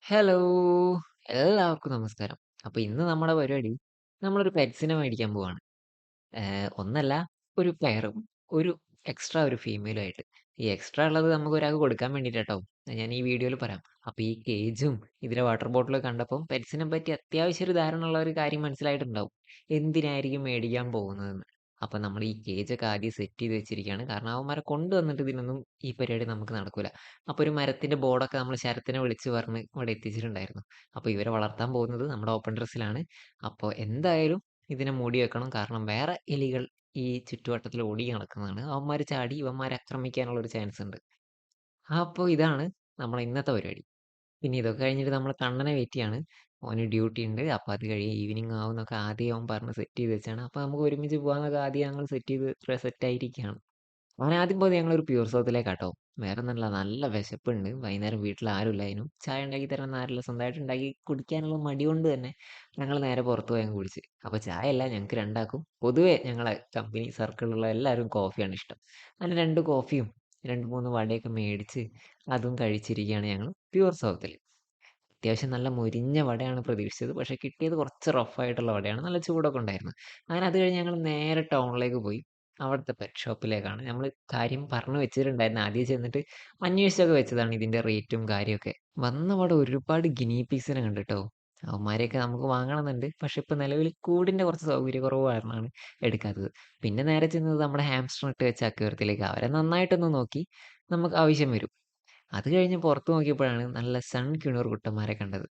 Hello! എല്ലാവർക്കും നമസ്കാരം. അപ്പൊ ഇന്ന് നമ്മുടെ പരിപാടി നമ്മളൊരു പെറ്റ്സിനെ മേടിക്കാൻ പോവാണ്. ഒന്നല്ല ഒരു പെയറും, ഒരു എക്സ്ട്രാ ഒരു ഫീമെയിലും ആയിട്ട്. ഈ എക്സ്ട്രാ ഉള്ളത് നമുക്ക് ഒരാൾക്ക് കൊടുക്കാൻ വേണ്ടിയിട്ടാട്ടോ. ഞാൻ ഈ വീഡിയോയിൽ പറയാം. അപ്പൊ ഈ കേജും ഇതിലെ വാട്ടർ ബോട്ടിലും കണ്ടപ്പം പെറ്റ്സിനെ പറ്റി അത്യാവശ്യം ഒരു ധാരണ ഉള്ള ഒരു കാര്യം മനസ്സിലായിട്ടുണ്ടാവും. എന്തിനായിരിക്കും മേടിക്കാൻ പോകുന്നതെന്ന്. അപ്പൊ നമ്മൾ ഈ കേജൊക്കെ ആദ്യം സെറ്റ് ചെയ്ത് വെച്ചിരിക്കുകയാണ്. കാരണം അവന്മാരെ കൊണ്ടുവന്നിട്ട് ഇതിനൊന്നും ഈ പരിപാടി നമുക്ക് നടക്കൂല. അപ്പൊ ഒരു മരത്തിന്റെ ബോർഡൊക്കെ നമ്മൾ ശരത്തിനെ വിളിച്ച് പറഞ്ഞ് ഇവിടെ എത്തിച്ചിട്ടുണ്ടായിരുന്നു. അപ്പൊ ഇവരെ വളർത്താൻ പോകുന്നത് നമ്മുടെ ഓപ്പൺ ടെറസിലാണ്. അപ്പോൾ എന്തായാലും ഇതിനെ മൂടി വെക്കണം. കാരണം വേറെ എലികൾ ഈ ചുറ്റുവട്ടത്തിൽ ഓടി നടക്കുന്നതാണ്. അവന്മാര് ചാടി ഇവന്മാരെ ആക്രമിക്കാനുള്ള ഒരു ചാൻസ് ഉണ്ട്. അപ്പൊ ഇതാണ് നമ്മളെ ഇന്നത്തെ പരിപാടി. പിന്നെ ഇതൊക്കെ കഴിഞ്ഞിട്ട് നമ്മൾ കണ്ണനെ വെയിറ്റ് ചെയ്യാണ്. ഓന് ഡ്യൂട്ടി ഉണ്ട്. അപ്പൊ അത് കഴിയും ഈവനിങ് ആവുന്നൊക്കെ ആദ്യം അവൻ പറഞ്ഞ് സെറ്റ് ചെയ്ത് വെച്ചാണ്. അപ്പൊ നമുക്ക് ഒരുമിച്ച് പോകാന്നൊക്കെ ആദ്യം ഞങ്ങൾ സെറ്റ് ചെയ്ത് സെറ്റ് ആയിരിക്കുകയാണ്. അവനാദ്യം പോയത് ഞങ്ങളൊരു പ്യൂർ സൗത്തിലേക്കാട്ടോ. വേറൊന്നുമല്ല നല്ല വിശപ്പുണ്ട്. വൈകുന്നേരം വീട്ടിൽ ആരുമില്ലായിരുന്നു. ചായ ഉണ്ടാക്കി തരാനൊന്നും ആരുമില്ല. സ്വന്തമായിട്ട് ഉണ്ടാക്കി കുടിക്കാനുള്ള മടി കൊണ്ട് തന്നെ ഞങ്ങൾ നേരെ പുറത്ത് പോയി അങ്ങ് കുടിച്ച്. അപ്പോൾ ചായ അല്ല ഞങ്ങൾക്ക് രണ്ടാക്കും പൊതുവേ ഞങ്ങളെ കമ്പനി സർക്കിളിലുള്ള എല്ലാവരും കോഫിയാണ് ഇഷ്ടം. അങ്ങനെ 2 കോഫിയും 2, 3 വടയൊക്കെ മേടിച്ച് അതും കഴിച്ചിരിക്കുകയാണ് ഞങ്ങൾ പ്യൂർ സൗത്തിൽ. അത്യാവശ്യം നല്ല മൊരിഞ്ഞ വടയാണ് പ്രതീക്ഷിച്ചത്. പക്ഷേ കിട്ടിയത് കുറച്ച് റഫ് ആയിട്ടുള്ള വടയാണ്. നല്ല ചൂടൊക്കെ ഉണ്ടായിരുന്നു. അങ്ങനെ അത് കഴിഞ്ഞ് ഞങ്ങൾ നേരെ ടൗണിലേക്ക് പോയി. അവിടുത്തെ പെറ്റ് ഷോപ്പിലേക്കാണ്. നമ്മള് കാര്യം പറഞ്ഞു വെച്ചിട്ടുണ്ടായിരുന്നു. ആദ്യം ചെന്നിട്ട് അന്വേഷിച്ചൊക്കെ വെച്ചതാണ് ഇതിന്റെ റേറ്റും കാര്യമൊക്കെ. വന്നപാടെ ഒരുപാട് ഗിനി പിഗ്സിനെ കണ്ടുട്ടോ. അവന്മാരെയൊക്കെ നമുക്ക് വാങ്ങണമെന്നുണ്ട്. പക്ഷെ ഇപ്പൊ നിലവിൽ കൂടിന്റെ കുറച്ച് സൗകര്യക്കുറവ് കാരണമാണ് എടുക്കാത്തത്. പിന്നെ നേരെ ചെന്നത് നമ്മുടെ ഹാംസ്റ്റർ ഇട്ട് വെച്ച അക്വേറിയത്തിലേക്ക്. അവരെ നന്നായിട്ടൊന്ന് നോക്കി നമുക്ക് ആവശ്യം വരും. അത് കഴിഞ്ഞ് പുറത്ത് നോക്കിയപ്പോഴാണ് നല്ല സൺ ക്യൂണൂർ കുട്ടന്മാരെ കണ്ടത്.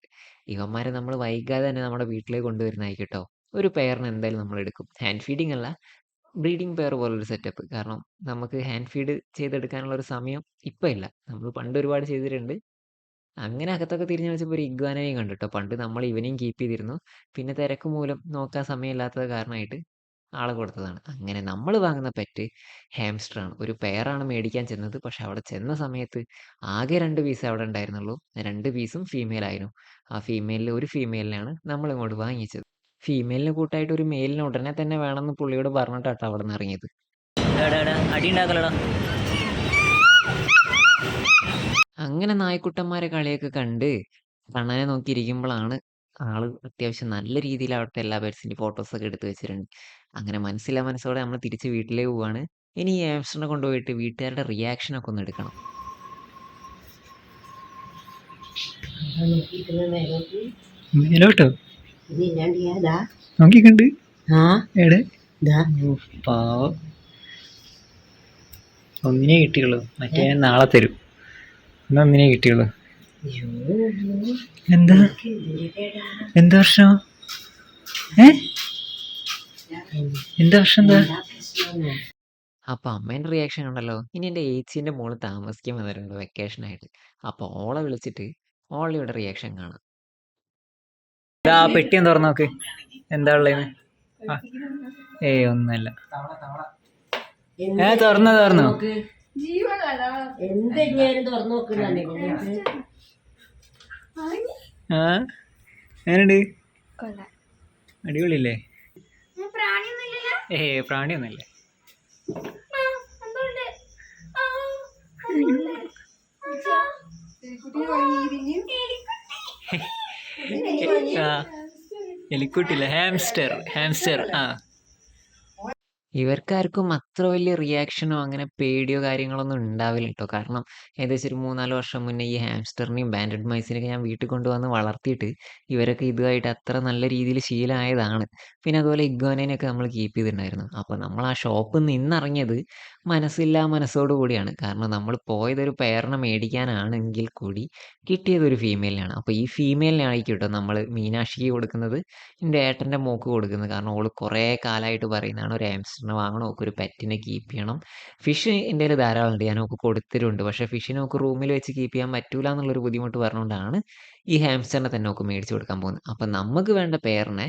ഇവന്മാരെ നമ്മൾ വൈകാതെ തന്നെ നമ്മുടെ വീട്ടിലേക്ക് കൊണ്ടുവരുന്നതായിരിക്കും ട്ടോ. ഒരു പെയറിന് എന്തായാലും നമ്മൾ എടുക്കും. ഹാൻഡ് ഫീഡിംഗ് അല്ല, ബ്രീഡിംഗ് പെയർ പോലൊരു സെറ്റപ്പ്. കാരണം നമുക്ക് ഹാൻഡ് ഫീഡ് ചെയ്തെടുക്കാനുള്ള ഒരു സമയം ഇപ്പം ഇല്ല. നമ്മൾ പണ്ട് ഒരുപാട് ചെയ്തിട്ടുണ്ട്. അങ്ങനെ അകത്തൊക്കെ തിരിഞ്ഞ് കളിച്ചപ്പോൾ ഒരു ഇഗ്വാനയും കണ്ടു ട്ടോ. പണ്ട് നമ്മൾ ഇവനെയും കീപ്പ് ചെയ്തിരുന്നു. പിന്നെ തിരക്ക് മൂലം നോക്കാൻ സമയമില്ലാത്തത് കാരണമായിട്ട് ആളെ കൊടുത്തതാണ്. അങ്ങനെ നമ്മൾ വാങ്ങുന്ന പെറ്റ് ഹാംസ്റ്ററാണ്. ഒരു പെയറാണ് മേടിക്കാൻ ചെന്നത്. പക്ഷെ അവിടെ ചെന്ന സമയത്ത് ആകെ 2 പീസേ അവിടെ ഉണ്ടായിരുന്നുള്ളൂ. 2 പീസും ഫീമെയിൽ ആയിരുന്നു. ആ ഫീമെയിലിൽ ഒരു ഫീമെയിലിനെയാണ് നമ്മൾ ഇങ്ങോട്ട് വാങ്ങിച്ചത്. ഫീമെയിലിന് കൂട്ടായിട്ട് ഒരു മെയിലിനെ ഉടനെ തന്നെ വേണമെന്ന് പുള്ളിയോട് പറഞ്ഞിട്ടാട്ടോ അവിടെ നിന്ന് ഇറങ്ങിയത്. അടി ഉണ്ടാക്കലടാ. അങ്ങനെ നായ്ക്കുട്ടന്മാരെ കളിയൊക്കെ കണ്ട് കണ്ണനെ നോക്കിയിരിക്കുമ്പോഴാണ് ആള് അത്യാവശ്യം നല്ല രീതിയിൽ അവിടുത്തെ എല്ലാ പെറ്റ്സിന്റെ ഫോട്ടോസൊക്കെ എടുത്ത് വെച്ചിട്ടുണ്ട്. അങ്ങനെ മനസ്സില്ലാ മനസ്സോടെ നമ്മൾ തിരിച്ച് വീട്ടിലേക്ക് പോവാണ്. ഇനി ഈ ഹാംസ്റ്ററിനെ കൊണ്ടുപോയിട്ട് വീട്ടുകാരുടെ റിയാക്ഷൻ ഒക്കെ ഒന്ന് എടുക്കണം. മേലോട്ടോ നോക്കിക്കണ്ട് എടെ പാവം ഒന്നിനെ കിട്ടിയുള്ളൂ. മറ്റേ നാളെ തരും. ഒന്നിനെ കിട്ടിയുള്ളൂ. എന്താ എന്താ വർഷം? എന്താ വർഷം എന്താ? അപ്പൊ അമ്മേന്റെ റിയാക്ഷൻ ഉണ്ടല്ലോ. ഇനി എന്റെ ഏച്ചിന്റെ മോള് താമസിക്കാൻ വന്നിട്ടുണ്ട് വെക്കേഷനായിട്ട്. അപ്പൊ ഓളെ വിളിച്ചിട്ട് ഓളയുടെ റിയാക്ഷൻ കാണാം. ആ പെട്ടി ഒന്ന് തുറന്നു നോക്ക്. എന്താ ഉള്ളത്? ഏയ് ഒന്നല്ല. തുറന്നു ആ എങ്ങനുണ്ട്? അടിപൊളിയല്ലേ? പ്രാണിയൊന്നുമില്ലേ? എലിക്കുട്ടില്ല, ഹാംസ്റ്റർ. ഹാംസ്റ്റർ. ആ ഇവർക്കാർക്കും അത്ര വലിയ റിയാക്ഷനോ അങ്ങനെ പേടിയോ കാര്യങ്ങളൊന്നും ഉണ്ടാവില്ല കേട്ടോ. കാരണം ഏകദേശം ഒരു 3-4 വർഷം മുന്നേ ഈ ഹാംസ്റ്ററിനെയും ബാൻഡഡ് മൈസിനെയൊക്കെ ഞാൻ വീട്ടിൽ കൊണ്ടുവന്ന് വളർത്തിയിട്ട് ഇവരൊക്കെ ഇതുമായിട്ട് അത്ര നല്ല രീതിയിൽ ശീലമായതാണ്. പിന്നെ അതുപോലെ ഇഗ്വാനേനെയൊക്കെ നമ്മൾ കീപ്പ് ചെയ്തിട്ടുണ്ടായിരുന്നു. അപ്പോൾ നമ്മൾ ആ ഷോപ്പിൽ നിന്ന് ഇറങ്ങിയത് മനസ്സില്ലാ മനസ്സോടു കൂടിയാണ്. കാരണം നമ്മൾ പോയതൊരു പെയറിനെ മേടിക്കാനാണെങ്കിൽ കൂടി കിട്ടിയത് ഒരു ഫീമെയിലിനാണ്. അപ്പോൾ ഈ ഫീമെയിലിനായിരിക്കും കേട്ടോ നമ്മൾ മീനാക്ഷിക്ക് കൊടുക്കുന്നത്, എൻ്റെ ഏട്ടൻ്റെ മോൾക്ക് കൊടുക്കുന്നത്. കാരണം ഓള് കുറേ കാലമായിട്ട് പറയുന്നതാണ് ഒരു ഹാംസ്റ്ററിനെ വാങ്ങണം, ഓൾക്കൊരു പെറ്റിനെ കീപ്പ് ചെയ്യണം. ഫിഷ് എൻ്റെ കയ്യിൽ ധാരാളം ഉണ്ട്, ഞാൻ ഓൾക്ക് കൊടുത്തിട്ടുണ്ട്. പക്ഷേ ഫിഷിനെ ഓൾക്ക് റൂമിൽ വെച്ച് കീപ്പ് ചെയ്യാൻ പറ്റൂല എന്നുള്ളൊരു ബുദ്ധിമുട്ട് പറഞ്ഞുകൊണ്ടാണ് ഈ ഹാംസ്റ്ററിനെ തന്നെ ഓൾക്ക് മേടിച്ച് കൊടുക്കാൻ പോകുന്നത്. അപ്പം നമുക്ക് വേണ്ട പെയറിനെ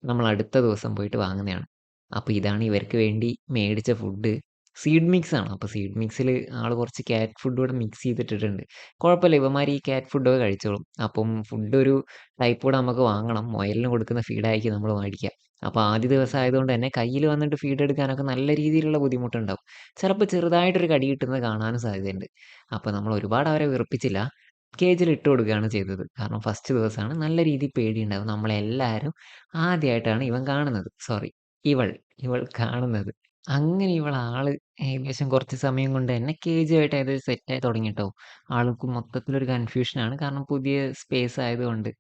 നമ്മൾ അടുത്ത ദിവസം പോയിട്ട് വാങ്ങുന്നതാണ്. അപ്പോൾ ഇതാണ് ഇവർക്ക് വേണ്ടി മേടിച്ച ഫുഡ്. സീഡ് മിക്സ് ആണ്. അപ്പോൾ സീഡ് മിക്സിൽ ആൾ കുറച്ച് ക്യാറ്റ് ഫുഡ് കൂടെ മിക്സ് ചെയ്തിട്ടിട്ടുണ്ട്. കുഴപ്പമില്ല, ഇവന്മാർ ഈ ക്യാറ്റ് ഫുഡൊക്കെ കഴിച്ചോളും. അപ്പം ഫുഡ് ഒരു ടൈപ്പ് കൂടെ നമുക്ക് വാങ്ങണം. മുയലിന് കൊടുക്കുന്ന ഫീഡായിരിക്കും നമ്മൾ മേടിക്കുക. അപ്പോൾ ആദ്യ ദിവസം ആയതുകൊണ്ട് തന്നെ കയ്യിൽ വന്നിട്ട് ഫീഡ് എടുക്കാനൊക്കെ നല്ല രീതിയിലുള്ള ബുദ്ധിമുട്ടുണ്ടാവും. ചിലപ്പോൾ ചെറുതായിട്ടൊരു കടി കിട്ടുന്നത് കാണാനും സാധ്യതയുണ്ട്. അപ്പോൾ നമ്മൾ ഒരുപാട് അവരെ വെറുപ്പിച്ചില്ല. കേജിൽ ഇട്ട് കൊടുക്കുകയാണ് ചെയ്തത്. കാരണം ഫസ്റ്റ് ദിവസമാണ്. നല്ല രീതിയിൽ പേടിയുണ്ടാവും. നമ്മളെല്ലാരും ആദ്യായിട്ടാണ് ഇവൻ കാണുന്നത്. സോറി ഇവൾ. ഇവൾ കാണുന്നത്. അങ്ങനെ ഇവളാള് ഏകദേശം കുറച്ച് സമയം കൊണ്ട് തന്നെ കേജുമായിട്ട് ഏകദേശം സെറ്റായി തുടങ്ങിട്ടോ. ആൾക്ക് മൊത്തത്തിലൊരു കൺഫ്യൂഷനാണ്. കാരണം പുതിയ സ്പേസ് ആയതുകൊണ്ട്.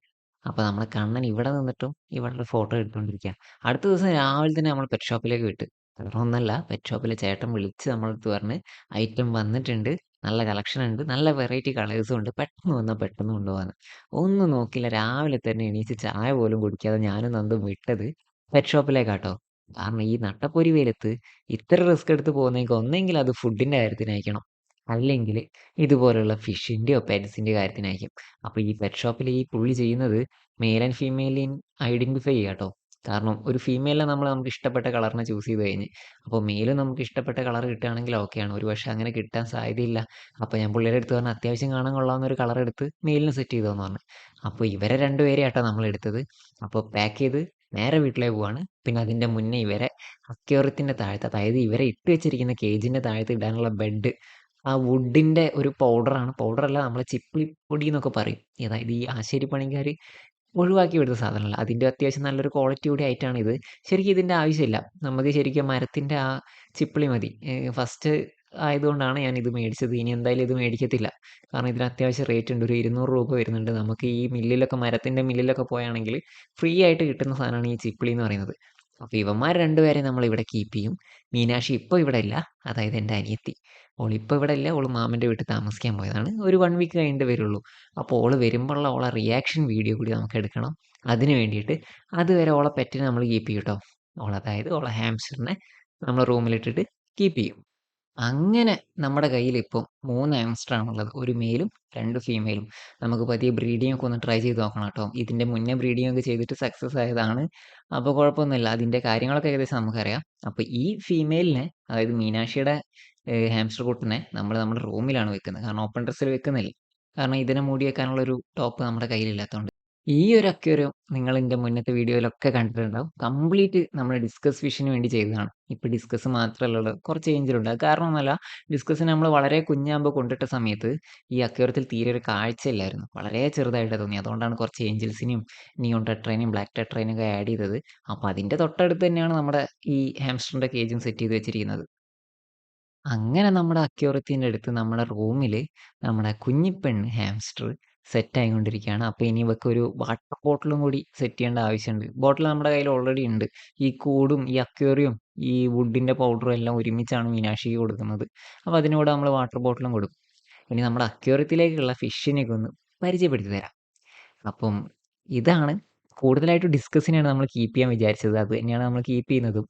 അപ്പൊ നമ്മളെ കണ്ണൻ ഇവിടെ നിന്നിട്ടും ഇവളുടെ ഫോട്ടോ എടുത്തോണ്ടിരിക്കാ. അടുത്ത ദിവസം രാവിലെ തന്നെ നമ്മൾ പെറ്റ് ഷോപ്പിലേക്ക് വിട്ട്. വേറൊന്നുമല്ല, പെറ്റ് ഷോപ്പിലെ ചേട്ടൻ വിളിച്ച് നമ്മളടുത്ത് പറഞ്ഞ് ഐറ്റം വന്നിട്ടുണ്ട്. നല്ല കളക്ഷൻ ഉണ്ട്. നല്ല വെറൈറ്റി കളേഴ്സും ഉണ്ട്. പെട്ടെന്ന് വന്നാ പെട്ടെന്ന് കൊണ്ടുപോവാന്ന്. ഒന്നും നോക്കിയില്ല. രാവിലെ തന്നെ എണീച്ച് ചായ പോലും കുടിക്കാതെ ഞാനും നന്ദും വിട്ടത് പെറ്റ് ഷോപ്പിലേക്കാട്ടോ. കാരണം ഈ നട്ടപ്പൊരി വെയിലത്ത് ഇത്ര റിസ്ക് എടുത്ത് പോകുന്നെങ്കിൽ ഒന്നെങ്കിൽ അത് ഫുഡിന്റെ കാര്യത്തിനായിരിക്കണം. അല്ലെങ്കിൽ ഇതുപോലുള്ള ഫിഷിന്റെയോ പെറ്റ്സിന്റെയോ കാര്യത്തിനായിരിക്കും. അപ്പൊ ഈ പെറ്റ് ഷോപ്പിൽ ഈ പുള്ളി ചെയ്യുന്നത് മെയിൽ ആൻഡ് ഫീമെയിലിൻ ഐഡന്റിഫൈ ചെയ്യാട്ടോ. കാരണം ഒരു ഫീമെയിലിനെ നമുക്ക് ഇഷ്ടപ്പെട്ട കളറിനെ ചൂസ് ചെയ്ത് കഴിഞ്ഞ്. അപ്പോൾ മെയിൽ നമുക്ക് ഇഷ്ടപ്പെട്ട കളർ കിട്ടുകയാണെങ്കിൽ ഓക്കെയാണ്. ഒരുപക്ഷെ അങ്ങനെ കിട്ടാൻ സാധ്യതയില്ല. അപ്പൊ ഞാൻ പുള്ളിയുടെ അടുത്ത് പറഞ്ഞു അത്യാവശ്യം കാണാൻ കൊള്ളാവുന്ന ഒരു കളർ എടുത്ത് മെയിലിന് സെറ്റ് ചെയ്തോന്ന് പറഞ്ഞു. അപ്പോൾ ഇവരെ രണ്ടുപേരെയാട്ടോ നമ്മൾ എടുത്തത്. അപ്പോൾ പാക്ക് ചെയ്ത് നേരെ വീട്ടിലേക്ക് പോവാണ്. പിന്നെ അതിന്റെ മുന്നേ ഇവരെ അക്വേറിയത്തിന്റെ താഴത്ത്, അതായത് ഇവരെ ഇട്ട് വെച്ചിരിക്കുന്ന കേജിന്റെ താഴത്ത് ഇടാനുള്ള ബെഡ് ആ വുഡിന്റെ ഒരു പൗഡറാണ്. പൗഡറല്ല, നമ്മള് ചിപ്പിളിപ്പൊടി എന്നൊക്കെ പറയും. അതായത് ഈ ആശാരിപ്പണിക്കാര് ഒഴിവാക്കി വിടുന്ന സാധനമല്ല. അതിന്റെ അത്യാവശ്യം നല്ലൊരു ക്വാളിറ്റി കൂടി ആയിട്ടാണ് ഇത്. ശരിക്കും ഇതിന്റെ ആവശ്യമില്ല. നമുക്ക് ശരിക്കും മരത്തിന്റെ ആ ചിപ്പിളി മതി. ഫസ്റ്റ് ആയതുകൊണ്ടാണ് ഞാൻ ഇത് മേടിച്ചത്. ഇനി എന്തായാലും ഇത് മേടിക്കത്തില്ല. കാരണം ഇതിന് അത്യാവശ്യം റേറ്റ് ഉണ്ട്. ഒരു 200 രൂപ വരുന്നുണ്ട്. നമുക്ക് ഈ മില്ലിലൊക്കെ മരത്തിന്റെ മില്ലിലൊക്കെ പോയാണെങ്കിൽ ഫ്രീ ആയിട്ട് കിട്ടുന്ന സാധനമാണ് ഈ ചിപ്പിളി എന്ന് പറയുന്നത്. അപ്പൊ ഇവന്മാർ രണ്ടുപേരെ നമ്മൾ ഇവിടെ കീപ്പ് ചെയ്യും. മീനാക്ഷി ഇപ്പൊ ഇവിടെ ഇല്ല. അതായത് എന്റെ അനിയത്തി. ഓളിപ്പോ ഇവിടെ ഇല്ല. ഓള് മാമന്റെ വീട്ടിൽ താമസിക്കാൻ പോയതാണ്. ഒരു 1 വീക്ക് കഴിഞ്ഞിട്ട് വരുള്ളൂ. അപ്പോൾ ഓള് വരുമ്പോഴുള്ള ഓളെ റിയാക്ഷൻ വീഡിയോ കൂടി നമുക്ക് എടുക്കണം. അതിന് വേണ്ടിയിട്ട് അതുവരെ ഓളെ പെറ്റിനെ നമ്മൾ കീപ്പ് ചെയ്യും ട്ടോ. അതായത് ഓളെ ഹാംസ്റ്ററിനെ നമ്മൾ റൂമിലിട്ടിട്ട് കീപ്പ് ചെയ്യും. അങ്ങനെ നമ്മുടെ കയ്യിൽ ഇപ്പം 3 ഹാംസ്റ്റർ ആണുള്ളത്. ഒരു മെയിലും 2 ഫീമെയിലും. നമുക്ക് പതിയെ ബ്രീഡിംഗ് ഒക്കെ ഒന്ന് ട്രൈ ചെയ്ത് നോക്കണം ട്ടോ. ഇതിന്റെ മുന്നേ ബ്രീഡിംഗ് ഒക്കെ ചെയ്തിട്ട് സക്സസ് ആയതാണ്. അപ്പൊ കുഴപ്പമൊന്നുമില്ല. അതിന്റെ കാര്യങ്ങളൊക്കെ ഏകദേശം നമുക്കറിയാം. അപ്പൊ ഈ ഫീമെയിലിനെ, അതായത് മീനാക്ഷിയുടെ ഹാംസ്റ്റർ കുട്ടിനെ നമ്മൾ നമ്മുടെ റൂമിലാണ് വെക്കുന്നത്. കാരണം ഓപ്പൺ ടെറസിൽ വെക്കുന്നില്ല. കാരണം ഇതിനെ മൂടി വെക്കാനുള്ള ഒരു ടോപ്പ് നമ്മുടെ കയ്യിലില്ലാത്തതുകൊണ്ട്. ഈ ഒരു അക്വേറിയം നിങ്ങൾ എന്റെ മുന്നത്തെ വീഡിയോയിലൊക്കെ കണ്ടിട്ടുണ്ടാവും. കംപ്ലീറ്റ് നമ്മൾ ഡിസ്കസ് ഫിഷിന് വേണ്ടി ചെയ്തതാണ്. ഇപ്പൊ ഡിസ്കസ് മാത്രമല്ല ഉള്ളത്, കുറച്ച് ഏഞ്ചലുണ്ട്. അത് കാരണമൊന്നുമല്ല, ഡിസ്കസിനെ നമ്മൾ വളരെ കുഞ്ഞാകുമ്പോൾ കൊണ്ടിട്ട സമയത്ത് ഈ അക്വേറിയത്തിൽ തീരെ ഒരു കാഴ്ചയില്ലായിരുന്നു. വളരെ ചെറുതായിട്ട് തോന്നി. അതുകൊണ്ടാണ് കുറച്ച് ഏഞ്ചൽസിനെയും നിയോൺ ടെട്രേനെയും ബ്ലാക്ക് ടെട്രേനെയും ഒക്കെ ആഡ് ചെയ്തത്. അപ്പൊ അതിന്റെ തൊട്ടടുത്ത് തന്നെയാണ് നമ്മുടെ ഈ ഹാംസ്റ്ററിന്റെ കേജും സെറ്റ് ചെയ്ത് വെച്ചിരിക്കുന്നത്. അങ്ങനെ നമ്മുടെ അക്വേറിയത്തിന്റെ അടുത്ത് നമ്മുടെ റൂമില് നമ്മുടെ കുഞ്ഞിപ്പെണ്ണ് ഹാംസ്റ്റർ സെറ്റ് ആയിക്കൊണ്ടിരിക്കുകയാണ്. അപ്പൊ ഇനി ഇവക്ക് ഒരു വാട്ടർ ബോട്ടിലും കൂടി സെറ്റ് ചെയ്യേണ്ട ആവശ്യമുണ്ട്. ബോട്ടിൽ നമ്മുടെ കയ്യിൽ ഓൾറെഡി ഉണ്ട്. ഈ കൂടും ഈ അക്വേറിയവും ഈ വുഡിന്റെ പൗഡറും എല്ലാം ഒരുമിച്ചാണ് മീനാക്ഷിക്ക് കൊടുക്കുന്നത്. അപ്പൊ അതിനോട് നമ്മൾ വാട്ടർ ബോട്ടിലും കൊടുക്കും. ഇനി നമ്മുടെ അക്വേറിയത്തിലേക്കുള്ള ഫിഷിനെയൊക്കെ ഒന്ന് പരിചയപ്പെടുത്തി തരാം. അപ്പം ഇതാണ് കൂടുതലായിട്ട് ഡിസ്കസിനെയാണ് നമ്മൾ കീപ്പ് ചെയ്യാൻ വിചാരിച്ചത്. അത് തന്നെയാണ് നമ്മൾ കീപ്പ് ചെയ്യുന്നതും.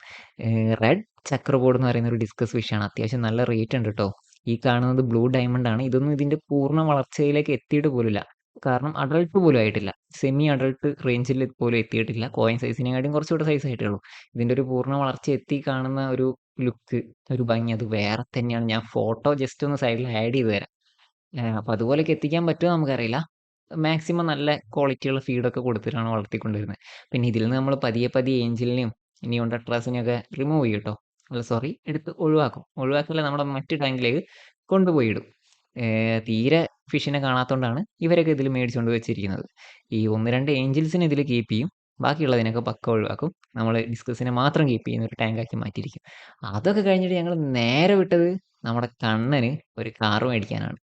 റെഡ് ചക്രബോർഡ് എന്ന് പറയുന്ന ഒരു ഡിസ്കസ് ഫിഷാണ്. അത്യാവശ്യം നല്ല റേറ്റ് ഉണ്ട് ട്ടോ. ഈ കാണുന്നത് ബ്ലൂ ഡയമണ്ട് ആണ്. ഇതൊന്നും ഇതിന്റെ പൂർണ്ണ വളർച്ചയിലേക്ക് എത്തിയിട്ട് പോലുമില്ല. കാരണം അഡൾട്ട് പോലും ആയിട്ടില്ല. സെമി അഡൾട്ട് റേഞ്ചിൽ പോലും എത്തിയിട്ടില്ല. കോയിൻ സൈസിനെക്കാട്ടിയും കുറച്ചുകൂടെ സൈസ് ആയിട്ടേ ഉള്ളൂ. ഇതിന്റെ ഒരു പൂർണ്ണ വളർച്ച എത്തി കാണുന്ന ഒരു ലുക്ക്, ഒരു ഭംഗി അത് വേറെ തന്നെയാണ്. ഞാൻ ഫോട്ടോ ജസ്റ്റ് ഒന്ന് സൈഡിൽ ആഡ് ചെയ്ത് തരാം. അപ്പൊ അതുപോലെയൊക്കെ എത്തിക്കാൻ പറ്റുമോ നമുക്കറിയില്ല. മാക്സിമം നല്ല ക്വാളിറ്റിയുള്ള ഫീഡൊക്കെ കൊടുത്തിട്ടാണ് വളർത്തിക്കൊണ്ടിരുന്നത്. പിന്നെ ഇതിൽ നിന്ന് നമ്മൾ പതിയെ പതിയെ ഏഞ്ചലിനെയും നിയോൺ ടെട്രാസിനെയും ഒക്കെ റിമൂവ് ചെയ്യും ട്ടോ. അല്ല സോറി, എടുത്ത് ഒഴിവാക്കും. ഒഴിവാക്കല്ല, നമ്മുടെ മറ്റ് ടാങ്കിലേക്ക് കൊണ്ടുപോയി ഇടും. തീരെ ഫിഷിനെ കാണാത്തോണ്ടാണ് ഇവരൊക്കെ ഇതിൽ മേടിച്ചുകൊണ്ട് വെച്ചിരിക്കുന്നത്. ഈ 1, 2 ഏഞ്ചൽസിനെ ഇതിൽ കീപ്പ് ചെയ്യും. ബാക്കിയുള്ളതിനൊക്കെ പക്ക ഒഴിവാക്കും. നമ്മൾ ഡിസ്കസിനെ മാത്രം കീപ്പ് ചെയ്യുന്ന ഒരു ടാങ്കാക്കി മാറ്റിയിരിക്കും. അതൊക്കെ കഴിഞ്ഞിട്ട് ഞങ്ങൾ നേരെ വിട്ടത് നമ്മുടെ കണ്ണന് ഒരു കാറ് മേടിക്കാനാണ്.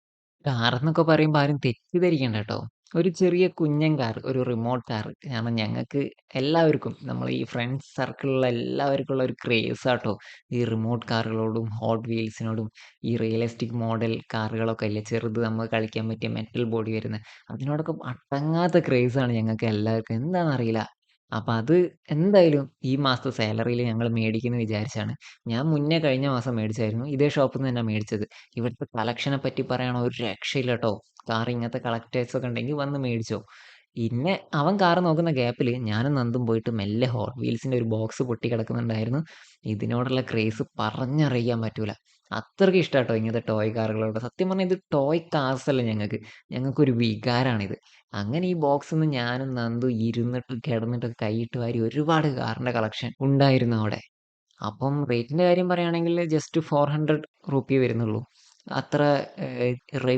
കാറെന്നൊക്കെ പറയുമ്പോ ആരും തെറ്റിദ്ധരിക്കണ്ട ട്ടോ. ഒരു ചെറിയ കുഞ്ഞൻ കാർ, ഒരു റിമോട്ട് കാർ. കാരണം ഞങ്ങൾക്ക് എല്ലാവർക്കും, നമ്മളെ ഈ ഫ്രണ്ട്സ് സർക്കിളിലുള്ള എല്ലാവർക്കും ഉള്ള ഒരു ക്രേസാട്ടോ ഈ റിമോട്ട് കാറുകളോടും ഹോട്ട് വീൽസിനോടും. ഈ റിയലിസ്റ്റിക് മോഡൽ കാറുകളൊക്കെ ഇല്ലേ, ചെറുത് നമുക്ക് കളിക്കാൻ പറ്റിയ മെറ്റൽ ബോഡി വരുന്ന, അതിനോടൊക്കെ അടങ്ങാത്ത ക്രേസാണ് ഞങ്ങൾക്ക് എല്ലാവർക്കും. എന്താണെന്നറിയില്ല. അപ്പൊ അത് എന്തായാലും ഈ മാസത്തെ സാലറിയിൽ ഞങ്ങൾ മേടിക്കുമെന്ന് വിചാരിച്ചാണ്. ഞാൻ മുന്നേ കഴിഞ്ഞ മാസം മേടിച്ചായിരുന്നു. ഇതേ ഷോപ്പിൽ നിന്ന് തന്നെയാ മേടിച്ചത്. ഇവിടുത്തെ കളക്ഷനെ പറ്റി പറയുകയാണെങ്കിൽ ഒരു രക്ഷയില്ല ട്ടോ. കാർ ഇങ്ങനത്തെ കളക്ടേഴ്സ് ഒക്കെ ഉണ്ടെങ്കിൽ വന്ന് മേടിച്ചോ. പിന്നെ അവൻ കാർ നോക്കുന്ന ഗ്യാപ്പിൽ ഞാനും നന്ദും പോയിട്ട് മെല്ലെ ഹോട്ട് വീൽസിന്റെ ഒരു ബോക്സ് പൊട്ടി കിടക്കുന്നുണ്ടായിരുന്നു. ഇതിനോടുള്ള ക്രേസ് പറഞ്ഞറിയിക്കാൻ പറ്റൂല. അത്രയ്ക്ക് ഇഷ്ടാട്ടോ ഇങ്ങനത്തെ ടോയ് കാറുകളോട്. സത്യം പറഞ്ഞാൽ ഇത് ടോയ് കാർസ് അല്ല ഞങ്ങൾക്ക്. ഞങ്ങൾക്കൊരു വികാരാണിത്. അങ്ങനെ ഈ ബോക്സിന്ന് ഞാനും നന്ദു ഇരുന്നിട്ട് കിടന്നിട്ട് കൈയിട്ട് വാരി ഒരുപാട് കാറിന്റെ കളക്ഷൻ ഉണ്ടായിരുന്നു അവിടെ. അപ്പം റേറ്റിന്റെ കാര്യം പറയുകയാണെങ്കിൽ ജസ്റ്റ് 400 റുപ്പീ വരുന്നുള്ളൂ. അത്ര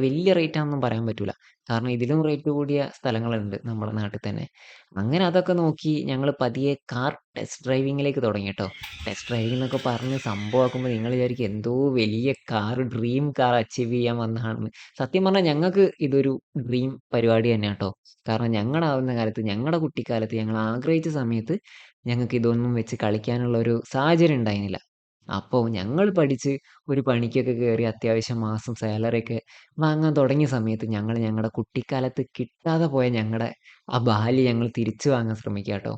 വലിയ റേറ്റാണെന്നും പറയാൻ പറ്റൂല. കാരണം ഇതിലും റേറ്റ് കൂടിയ സ്ഥലങ്ങളുണ്ട് നമ്മുടെ നാട്ടിൽ തന്നെ. അങ്ങനെ അതൊക്കെ നോക്കി ഞങ്ങൾ പതിയെ കാർ ടെസ്റ്റ് ഡ്രൈവിങ്ങിലേക്ക് തുടങ്ങി കേട്ടോ. ടെസ്റ്റ് ഡ്രൈവിംഗ് എന്നൊക്കെ പറഞ്ഞ് സംഭവമാക്കുമ്പോൾ നിങ്ങൾ വിചാരിക്കും എന്തോ വലിയ കാർ, ഡ്രീം കാർ അച്ചീവ് ചെയ്യാൻ വന്നതാണെന്ന്. സത്യം പറഞ്ഞാൽ ഞങ്ങൾക്ക് ഇതൊരു ഡ്രീം പരിപാടി തന്നെയാണ് കേട്ടോ. കാരണം ഞങ്ങളാവുന്ന കാലത്ത്, ഞങ്ങളുടെ കുട്ടിക്കാലത്ത് ഞങ്ങൾ ആഗ്രഹിച്ച സമയത്ത് ഞങ്ങൾക്ക് ഇതൊന്നും വെച്ച് കളിക്കാനുള്ള ഒരു സാഹചര്യം ഉണ്ടായിരുന്നില്ല. അപ്പോൾ ഞങ്ങൾ പഠിച്ച് ഒരു പണിക്കൊക്കെ കയറി അത്യാവശ്യം മാസം സാലറിയൊക്കെ വാങ്ങാൻ തുടങ്ങിയ സമയത്ത് ഞങ്ങൾ ഞങ്ങളുടെ കുട്ടിക്കാലത്ത് കിട്ടാതെ പോയ ഞങ്ങളുടെ ആ ബാല്യം ഞങ്ങൾ തിരിച്ചു വാങ്ങാൻ ശ്രമിക്കുക കേട്ടോ.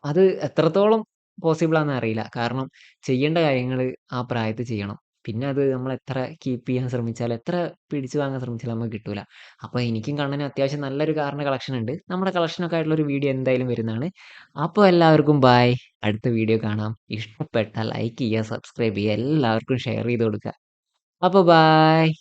അത് എത്രത്തോളം പോസിബിളാന്ന് അറിയില്ല. കാരണം ചെയ്യേണ്ട കാര്യങ്ങള് ആ പ്രായത്ത് ചെയ്യണം. പിന്നെ അത് നമ്മൾ എത്ര കീപ്പ് ചെയ്യാൻ ശ്രമിച്ചാലും, എത്ര പിടിച്ചു വാങ്ങാൻ ശ്രമിച്ചാലും നമുക്ക് കിട്ടൂല. അപ്പൊ എനിക്കും കണ്ണനും അത്യാവശ്യം നല്ലൊരു കാറിന്റെ കളക്ഷൻ ഉണ്ട്. നമ്മുടെ കളക്ഷനൊക്കെ ആയിട്ടുള്ള ഒരു വീഡിയോ എന്തായാലും വരുന്നതാണ്. അപ്പോൾ എല്ലാവർക്കും ബായ്. അടുത്ത വീഡിയോ കാണാം. ഇഷ്ടപ്പെട്ടാൽ ലൈക്ക് ചെയ്യുക, സബ്സ്ക്രൈബ് ചെയ്യുക, എല്ലാവർക്കും ഷെയർ ചെയ്ത് കൊടുക്കുക. അപ്പോൾ ബായ്.